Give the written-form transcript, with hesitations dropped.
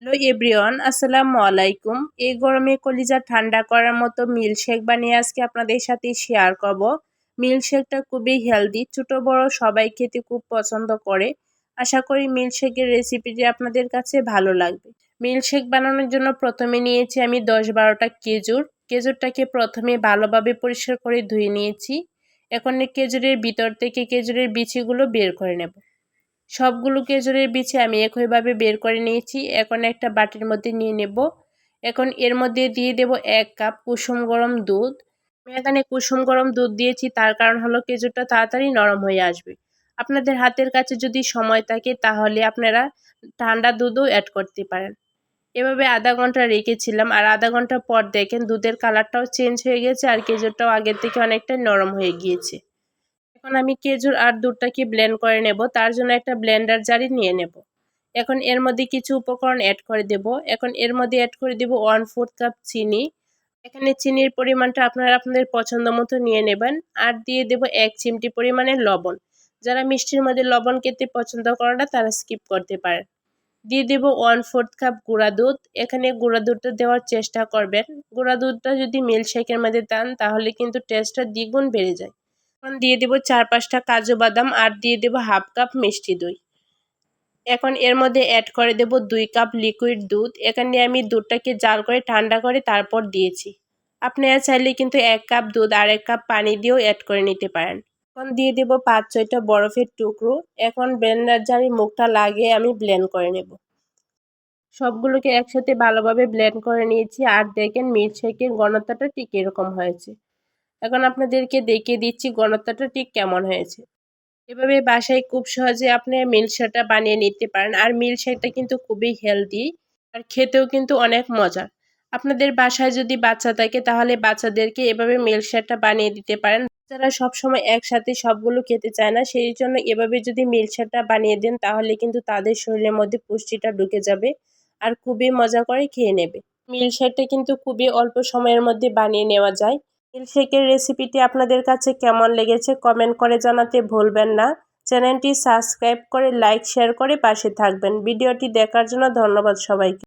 Hello everyone, আসসালামু আলাইকুম। এই গরমে কলিজা ঠান্ডা করার মতো মিল্কশেক বানিয়ে আজকে আপনাদের সাথে শেয়ার করব। মিল্কশেকটা খুবই হেলদি, ছোট বড় সবাই খেতে খুব পছন্দ করে। আশা করি মিল্কশেকের রেসিপিটি আপনাদের কাছে ভালো লাগবে। মিল্কশেক বানানোর জন্য প্রথমে নিয়েছি আমি 10-12টা খেজুর। খেজুরটাকে প্রথমে ভালোভাবে পরিষ্কার করে ধুয়ে নিয়েছি। এখন এই খেজুরের ভিতর থেকে খেজুরের বিচিগুলো বের করে নেব। সবগুলো খেজুরের বিচি আমি একইভাবে বের করে নিয়েছি। এখন একটা বাটির মধ্যে নিয়ে নেব। এখন এর মধ্যে দিয়ে দেব 1 কাপ কুসুম গরম দুধ। আমি এখানে কুসুম গরম দুধ দিয়েছি, তার কারণ হলো খেজুরটা তাড়াতাড়ি নরম হয়ে আসবে। আপনাদের হাতের কাছে যদি সময় থাকে তাহলে আপনারা ঠান্ডা দুধও অ্যাড করতে পারেন। এভাবে আধা ঘন্টা রেখেছিলাম, আর আধা ঘন্টা পর দেখেন দুধের কালারটাও চেঞ্জ হয়ে গেছে আর খেজুরটাও আগের থেকে অনেকটা নরম হয়ে গিয়েছে। এখন আমি খেজুর আর দুধটাকে ব্লেন্ড করে নেব। তার জন্য একটা ব্লেন্ডার জারি নিয়ে নেব। এখন এর মধ্যে কিছু উপকরণ অ্যাড করে দেব। এখন এর মধ্যে অ্যাড করে দেব 1/4 কাপ চিনি। এখানে চিনির পরিমাণটা আপনারা আপনাদের পছন্দ মতো নিয়ে নেবেন। আর দিয়ে দেব 1 চিমটি পরিমাণের লবণ। যারা মিষ্টির মধ্যে লবণ খেতে পছন্দ করে না তারা স্কিপ করতে পারেন। দিয়ে দেব 1/4 কাপ গুঁড়া দুধ। এখানে গুঁড়া দুধটা দেওয়ার চেষ্টা করবেন। গুঁড়া দুধটা যদি মিল্কশেকের মধ্যে দেন তাহলে কিন্তু টেস্টটা দ্বিগুণ বেড়ে যায়। এখন দিয়ে দেব 4-5টা কাজু বাদাম আর দিয়ে দেব 1/2 কাপ মিষ্টি দই। এখন এর মধ্যে অ্যাড করে দেব 2 কাপ লিকুইড দুধ। এখানে আমি দুধটাকে জাল করে ঠান্ডা করে তারপর দিয়েছি। আপনারা চাইলে কিন্তু 1 কাপ দুধ আর 1 কাপ পানি দিয়েও অ্যাড করে নিতে পারেন। এখন দিয়ে দেব 5-6টা বরফের টুকরো। এখন ব্লেন্ডার জারে মুখটা লাগিয়ে আমি ব্লেন্ড করে নেব। সবগুলোকে একসাথে ভালোভাবে ব্লেন্ড করে নিয়েছি, আর দেখেন মিল্কশেকের ঘনত্বটা ঠিক এরকম হয়েছে। এখন আপনাদেরকে দেখিয়ে দিচ্ছি ঘনত্বটা ঠিক কেমন হয়েছে। এভাবে বাসায় খুব সহজে আপনি মিল্কশেকটা বানিয়ে নিতে পারেন। আর মিল্কশেকটা কিন্তু খুবই হেলদি আর খেতেও কিন্তু অনেক মজার। আপনাদের বাসায় যদি বাচ্চা থাকে তাহলে বাচ্চাদেরকে এভাবে মিল্কশেকটা বানিয়ে দিতে পারেন। যারা সবসময় একসাথে সবগুলো খেতে চায় না, সেই জন্য এভাবে যদি মিল্কশেকটা বানিয়ে দেন তাহলে কিন্তু তাদের শরীরের মধ্যে পুষ্টিটা ঢুকে যাবে আর খুবই মজা করে খেয়ে নেবে। মিল্কশেকটা কিন্তু খুবই অল্প সময়ের মধ্যে বানিয়ে নেওয়া যায়। মিল্কশেকের রেসিপিটি আপনাদের কাছে কেমন লেগেছে কমেন্ট করে জানাতে ভুলবেন না। চ্যানেলটি সাবস্ক্রাইব করে লাইক শেয়ার করে পাশে থাকবেন। ভিডিওটি দেখার জন্য ধন্যবাদ সবাইকে।